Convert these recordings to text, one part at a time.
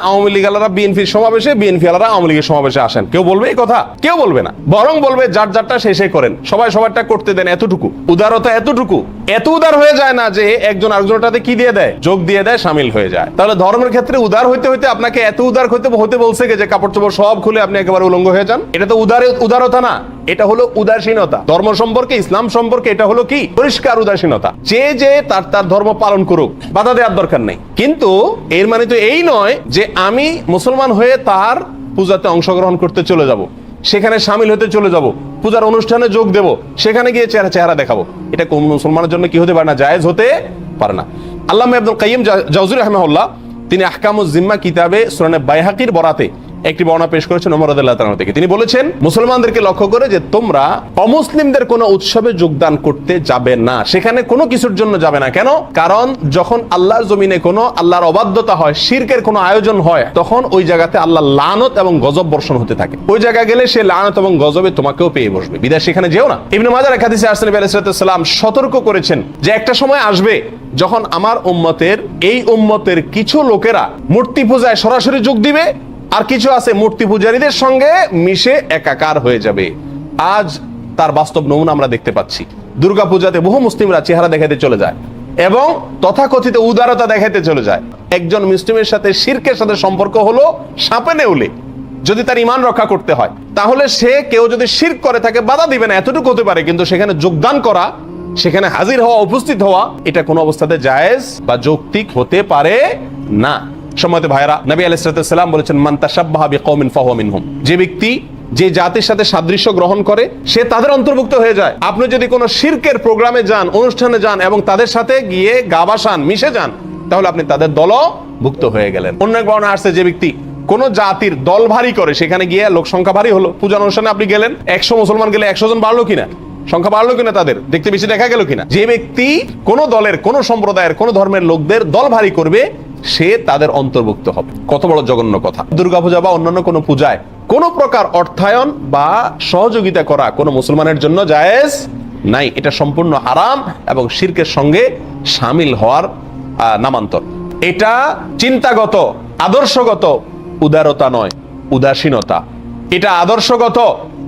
আওয়ামী লীগ আলারা বিএনপির সমাবেশে, বিএনপি আলারা আওয়ামী লীগের সমাবেশে আসেন। কেউ বলবে এই কথা? কেউ বলবে না। বরং বলবে যার যারটা শেষে করেন, সবাই সবারটা করতে দেন। এতটুকু উদারতা, এতটুকু এত উদার হয়ে যায় না যে একজন আরেকজনটাতে কি দিয়ে দেয়? যোগ দিয়ে দেয়, শামিল হয়ে যায়। তাহলে ধর্মের ক্ষেত্রে উদার হইতে হইতে আপনাকে এত উদার হতে বলছে যে কাপড় চোপড় সব খুলে আপনি একেবারে উলঙ্গ হয়ে যান? এটা তো উদারতা না, এটা হলো উদাসীনতা। ধর্ম সম্পর্কে, ইসলাম সম্পর্কে এটা হলো কি? পরিষ্কার উদাসীনতা। যে তার ধর্ম পালন করুক, বাধা দেওয়ার দরকার নেই। কিন্তু এর মানে তো এই নয় যে আমি মুসলমান হয়ে তার পূজাতে অংশগ্রহণ করতে চলে যাব, সেখানে শামিল হতে চলে যাব, পূজার অনুষ্ঠানে যোগ দেব, সেখানে গিয়ে চেহারা দেখাবো। এটা কোন মুসলমানের জন্য কি হতে পারে না? জায়েজ হতে পারে না। আল্লামা ইবনুল কাইয়িম জাওযী রাহিমাহুল্লাহ তিনি আহকামুজ জিম্মা কিতাবে সুনানে বাইহাকির বরাতে একটি বর্ণনা পেশ করেছেন ওমর রাদিয়াল্লাহু তাআলা থেকে। তিনি বলেছেন মুসলমানদেরকে লক্ষ্য করে যে তোমরা অমুসলিমদের কোনো উৎসবে যোগদান করতে যাবে না, সেখানে কোনো কিছুর জন্য যাবে না। কেন? কারণ যখন আল্লাহর জমিনে কোনো আল্লাহর অবাধ্যতা হয়, শিরকের কোনো আয়োজন হয়, তখন ওই জায়গাতে আল্লাহর লানত এবং গজব বর্ষণ হতে থাকে। ওই জায়গায় গেলে সে লানত এবং গজবে তোমাকেও পেয়ে বসবে, বিদায় সেখানে যেও না। ইবনে মাজার এক হাদিসে আসছে নবী আলাইহিস সালাম সতর্ক করেছেন যে একটা সময় আসবে যখন আমার এই উম্মতের কিছু লোকেরা মূর্তি পূজায় সরাসরি যোগ দিবে, আর কিছু আছে মূর্তি পূজারীদের সঙ্গে মিশে একাকার হয়ে যাবে। আজ তার বাস্তব নমুনা আমরা দেখতে পাচ্ছি। দুর্গা পূজাতে বহু মুসলিমরা চেহারা দেখাতে চলে যায় এবং তথাকথিত উদারতা দেখাতে চলে যায়। একজন মুসলিমের সাথে শিরকের সাথে সম্পর্ক হলো সাপে নেউলে। যদি তার ঈমান রক্ষা করতে হয়, তাহলে সে কেউ যদি শিরক করে থাকে বাধা দিবে না, এতটুকু হতে পারে। কিন্তু সেখানে যোগদান করা, সেখানে হাজির হওয়া, উপস্থিত হওয়া, এটা কোনো অবস্থাতে জায়েজ বা যৌক্তিক হতে পারে না। সম্মানিত ভাইরা, নবী আলাইহিস সালাম বলেছেন মান তাশাব্বাহা বিকওমিন ফাহুয়া মিনহুম। যে ব্যক্তি যে জাতির সাথে সাদৃশ্য গ্রহণ করে সে তাদের অন্তর্ভুক্ত হয়ে যায়। আপনি যদি কোনো শিরকের প্রোগ্রামে যান, অনুষ্ঠানে যান এবং তাদের সাথে গিয়ে গা ভাসান, মিশে যান, তাহলে আপনি তাদের দলভুক্ত হয়ে গেলেন। অন্য এক বর্ণনা আসছে যে ব্যক্তি কোন জাতির দল ভারী করে, সেখানে গিয়ে লোক সংখ্যা ভারী হলো, পূজা অনুষ্ঠানে আপনি গেলেন, 100 মুসলমান গেলে 100 জন বাড়লো কিনা, সংখ্যা বাড়লো কিনা, তাদের দেখতে বেশি দেখা গেল কিনা। যে ব্যক্তি কোন দলের, কোন সম্প্রদায়ের, কোন ধর্মের লোকদের দল ভারী করবে সে তাদের অন্তর্ভুক্ত হবে। কত বড় জঘন্য কথা! দুর্গাপূজা বা অন্যান্য কোনো পূজায় কোন প্রকার অর্থায়ন বা সহযোগিতা করা কোন মুসলমানের জন্য জায়েজ নাই। এটা সম্পূর্ণ হারাম এবং শিরকের সঙ্গে শামিল হওয়ার নামান্তর। এটা চিন্তাগত, আদর্শগত উদারতা নয়, উদাসীনতা। এটা আদর্শগত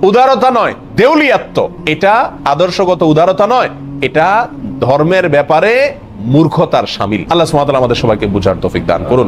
উদারতা নয়, দেউলিয়াত্ব। এটা আদর্শগত উদারতা নয়, এটা ধর্মের ব্যাপারে মূর্খতার শামিল। আল্লাহ সুবহানাহু ওয়া তাআলা আমাদের সবাইকে বুঝার তৌফিক দান করুন।